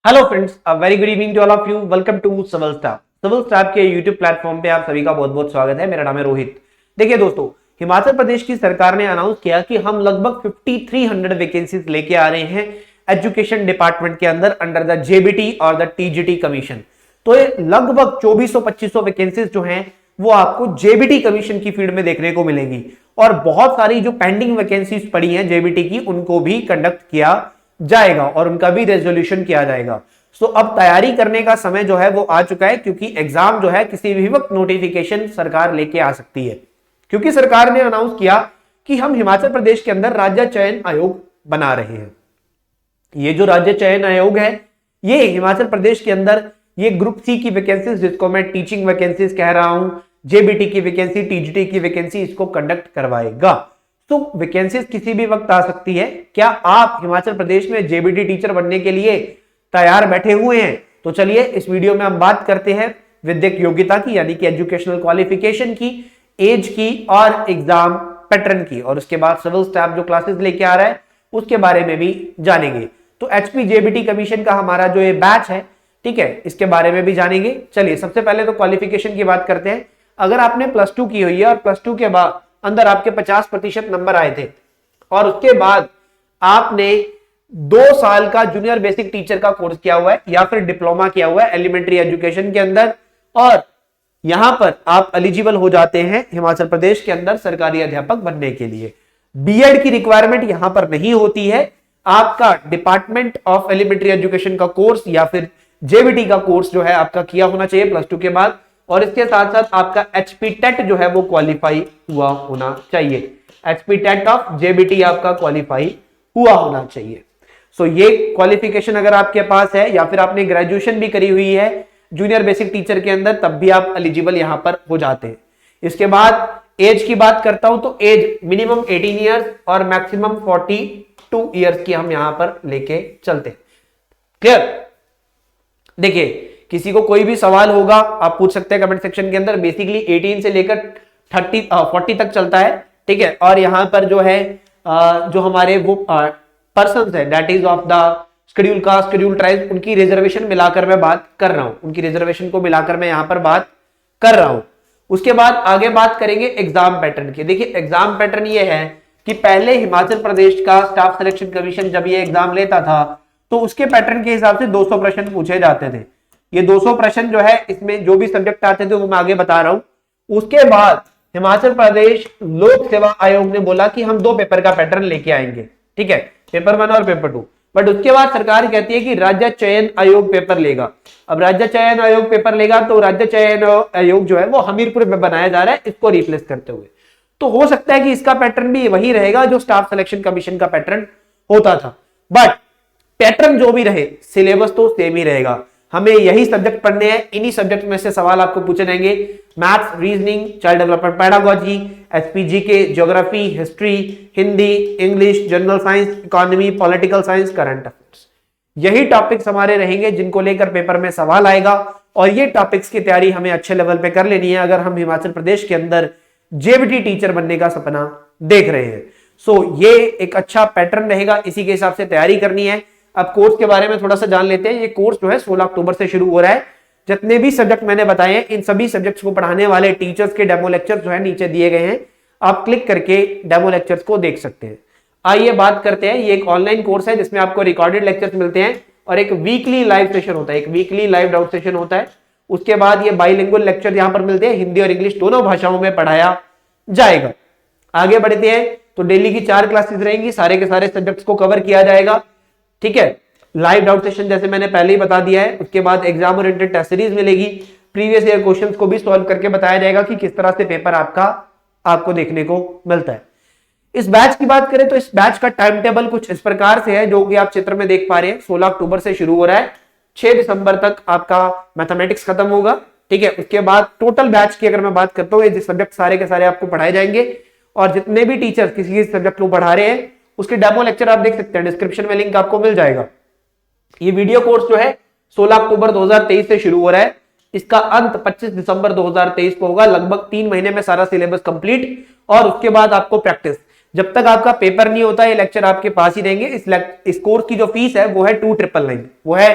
Hello friends, a very good evening to all of you. Welcome to Civil Staff. Civil Staff के YouTube platform पे आप सभी का बहुत बहुत स्वागत है। मेरा नाम है रोहित। देखिए दोस्तों, हिमाचल प्रदेश की सरकार ने अनाउंस किया कि हम लगभग 5300 वैकेंसीज लेके आ रहे हैं एजुकेशन डिपार्टमेंट के अंदर अंडर द जेबीटी और द टीजीटी कमीशन। तो ये लगभग 2400-2500 वैकेंसीज जो हैं वो आपको जेबीटी कमीशन की फील्ड में देखने को मिलेंगी और बहुत सारी जो पेंडिंग वैकेंसीज पड़ी हैं जेबीटी की उनको भी कंडक्ट किया जाएगा और उनका भी रेजोल्यूशन किया जाएगा। सो अब तैयारी करने का समय जो है वो आ चुका है, क्योंकि एग्जाम जो है किसी भी वक्त नोटिफिकेशन सरकार लेके आ सकती है। क्योंकि सरकार ने अनाउंस किया कि हम हिमाचल प्रदेश के अंदर राज्य चयन आयोग बना रहे हैं। ये जो राज्य चयन आयोग है ये हिमाचल प्रदेश के अंदर ये ग्रुप सी की वैकेंसीज, जिसको मैं टीचिंग वैकेंसीज कह रहा हूं, जेबीटी की वैकेंसी, टीजीटी की वैकेंसी, इसको कंडक्ट करवाएगा। तो वैकेंसीज किसी भी वक्त आ सकती है। क्या आप हिमाचल प्रदेश में जेबीटी टीचर बनने के लिए तैयार बैठे हुए हैं? तो चलिए इस वीडियो में हम बात करते हैं विद्यक योग्यता की, यानी कि एजुकेशनल क्वालिफिकेशन की, एज की और एग्जाम पैटर्न की, और उसके बाद सिविल स्टाफ जो क्लासेस लेके आ रहा है उसके बारे में भी जानेंगे। तो एचपी जेबीटी कमीशन का हमारा जो ये बैच है, ठीक है, इसके बारे में भी जानेंगे। चलिए सबसे पहले तो क्वालिफिकेशन की बात करते हैं। अगर आपने +2 की हुई है और +2 के बाद अंदर आपके 50% नंबर आए थे और उसके बाद आपने 2 साल का जूनियर बेसिक टीचर का कोर्स किया हुआ है या फिर डिप्लोमा किया हुआ है एलिमेंट्री एजुकेशन के अंदर, और यहां पर आप एलिजिबल हो जाते हैं हिमाचल प्रदेश के अंदर सरकारी अध्यापक बनने के लिए। बीएड की रिक्वायरमेंट यहां पर नहीं होती है। आपका डिपार्टमेंट ऑफ एलिमेंट्री एजुकेशन का कोर्स या फिर जेबीटी का कोर्स जो है आपका किया होना चाहिए +2 के बाद, और इसके साथ साथ आपका एचपी टेट जो है वो क्वालिफाई हुआ होना चाहिए। एचपी टेट ऑफ जेबीटी आपका क्वालिफाई हुआ होना चाहिए। सो ये क्वालिफिकेशन अगर आपके पास है या फिर आपने ग्रेजुएशन भी करी हुई है जूनियर बेसिक टीचर के अंदर, तब भी आप एलिजिबल यहां पर हो जाते हैं। इसके बाद एज की बात करता हूं तो एज मिनिमम 18 ईयर्स और मैक्सिमम 42 ईयर्स की हम यहां पर लेके चलते हैं। क्लियर? देखिए किसी को कोई भी सवाल होगा आप पूछ सकते हैं कमेंट सेक्शन के अंदर। बेसिकली 18 से लेकर 40 तक चलता है, ठीक है। और यहां पर जो है जो हमारे वो पर्संस है that is of the schedule caste, schedule tribe, उनकी रिजर्वेशन मिलाकर मैं बात कर रहा हूं, उनकी रिजर्वेशन को मिलाकर मैं यहां पर बात कर रहा हूं। उसके बाद आगे बात करेंगे एग्जाम पैटर्न की। देखिए एग्जाम पैटर्न ये है कि पहले हिमाचल प्रदेश का स्टाफ सिलेक्शन कमीशन जब ये एग्जाम लेता था तो उसके पैटर्न के हिसाब से 200 प्रश्न पूछे जाते थे। ये 200 प्रश्न जो है इसमें जो भी सब्जेक्ट आते थे वो मैं आगे बता रहा हूं। उसके बाद हिमाचल प्रदेश लोक सेवा आयोग ने बोला कि हम 2 पेपर का पैटर्न लेके आएंगे, ठीक है, पेपर 1 और पेपर 2। बट उसके बाद सरकार कहती है कि राज्य चयन आयोग पेपर लेगा। अब राज्य चयन आयोग पेपर लेगा तो राज्य चयन आयोग जो है वो हमीरपुर में बनाया जा रहा है, इसको रिप्लेस करते हुए। तो हो सकता है कि इसका पैटर्न भी वही रहेगा जो स्टाफ सिलेक्शन कमीशन का पैटर्न होता था, बट पैटर्न जो भी रहे सिलेबस तो सेम ही रहेगा। हमें यही सब्जेक्ट पढ़ने हैं, इन्हीं सब्जेक्ट में से सवाल आपको पूछे जाएंगे। Maths, reasoning, child development pedagogy, SPG के geography, history, Hindi, English, general science, economy, political science, current affairs, यही टॉपिक्स हमारे रहेंगे जिनको लेकर पेपर में सवाल आएगा। और ये टॉपिक्स की तैयारी हमें अच्छे लेवल पे कर लेनी है अगर हम हिमाचल प्रदेश के अंदर जेबीटी टीचर बनने का सपना देख रहे हैं। सो ये एक अच्छा पैटर्न रहेगा, इसी के हिसाब से तैयारी करनी है। अब कोर्स के बारे में थोड़ा सा जान लेते हैं। ये कोर्स जो है 16 अक्टूबर से शुरू हो रहा है। जितने भी सब्जेक्ट मैंने बताए हैं इन सभी सब्जेक्ट्स को पढ़ाने वाले टीचर्स के डेमो लेक्चर जो है नीचे दिए गए हैं, आप क्लिक करके डेमो लेक्चर्स को देख सकते हैं। आइए बात करते हैं। ये एक ऑनलाइन कोर्स है जिसमें आपको रिकॉर्डेड लेक्चर्स मिलते हैं और एक वीकली लाइव सेशन होता है, एक वीकली लाइव डाउट सेशन होता है। उसके बाद ये बाइलिंगुअल लेक्चर यहाँ पर मिलते हैं, हिंदी और इंग्लिश दोनों भाषाओं में पढ़ाया जाएगा। आगे बढ़ते हैं तो डेली की 4 क्लासेस रहेंगी, सारे के सारे सब्जेक्ट्स को कवर किया जाएगा, ठीक है। लाइव डाउट सेशन जैसे मैंने पहले ही बता दिया है। उसके बाद एग्जाम ओरिएंटेड टेस्ट सीरीज मिलेगी, प्रीवियस ईयर क्वेश्चंस को भी सॉल्व करके बताया जाएगा कि किस तरह से पेपर आपको देखने को मिलता है। इस बैच की बात करें तो इस बैच का टाइम टेबल कुछ इस प्रकार से है जो कि आप चित्र में देख पा रहे हैं। 16 अक्टूबर से शुरू हो रहा है, 6 दिसंबर तक आपका मैथमेटिक्स खत्म होगा, ठीक है। उसके बाद टोटल बैच की अगर मैं बात करता हूँ, ये सब्जेक्ट सारे के सारे आपको पढ़ाए जाएंगे और जितने भी टीचर किसी सब्जेक्ट को पढ़ा रहे हैं उसके डेमो लेक्चर आप देख सकते हैं, डिस्क्रिप्शन में लिंक आपको मिल जाएगा। ये वीडियो कोर्स जो है 16 अक्टूबर 2023 से शुरू हो रहा है, इसका अंत 25 दिसंबर 2023 को होगा। लगभग 3 महीने में सारा सिलेबस कंप्लीट, और उसके बाद आपको प्रैक्टिस। जब तक आपका पेपर नहीं होता ये लेक्चर आपके पास ही रहेंगे। इस कोर्स की जो फीस है वो है 2999, वो है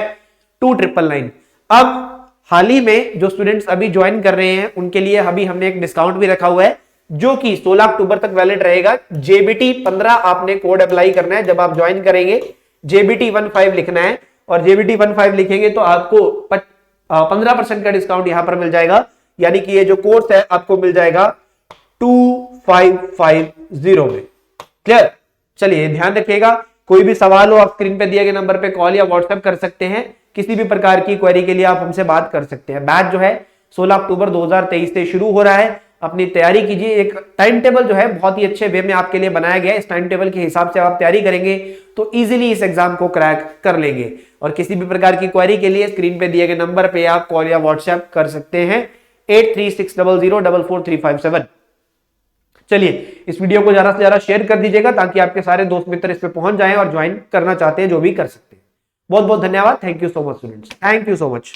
2999। अब हाल ही में जो स्टूडेंट्स अभी ज्वाइन कर रहे हैं उनके लिए अभी हमने एक डिस्काउंट भी रखा हुआ है जो कि 16 अक्टूबर तक वैलिड रहेगा। JBT 15 आपने कोड अप्लाई करना है जब आप ज्वाइन करेंगे, JBT 15 लिखना है और JBT 15 लिखेंगे तो आपको 15% का डिस्काउंट यहां पर मिल जाएगा, यानी कि ये जो कोर्स है आपको मिल जाएगा 2550 में। क्लियर? चलिए ध्यान रखिएगा, कोई भी सवाल हो आप स्क्रीन पे दिए गए नंबर पे कॉल या व्हाट्सएप कर सकते हैं, किसी भी प्रकार की क्वेरी के लिए आप हमसे बात कर सकते हैं। बैच जो है 16 अक्टूबर 2023 से शुरू हो रहा है, अपनी तैयारी कीजिए। एक टाइम टेबल जो है बहुत ही अच्छे वे में आपके लिए बनाया गया है, इस टाइम टेबल के हिसाब से आप तैयारी करेंगे तो इजीली इस एग्जाम को क्रैक कर लेंगे। और किसी भी प्रकार की क्वेरी के लिए स्क्रीन पे दिए गए नंबर पे आप कॉल या व्हाट्सएप कर सकते हैं 8360044357। चलिए इस वीडियो को ज्यादा से ज्यादा शेयर कर दीजिएगा ताकि आपके सारे दोस्त मित्र इस पे पहुंच जाएं और ज्वाइन करना चाहते हैं जो भी कर सकते हैं। बहुत बहुत धन्यवाद। Thank you so much students, thank you so much.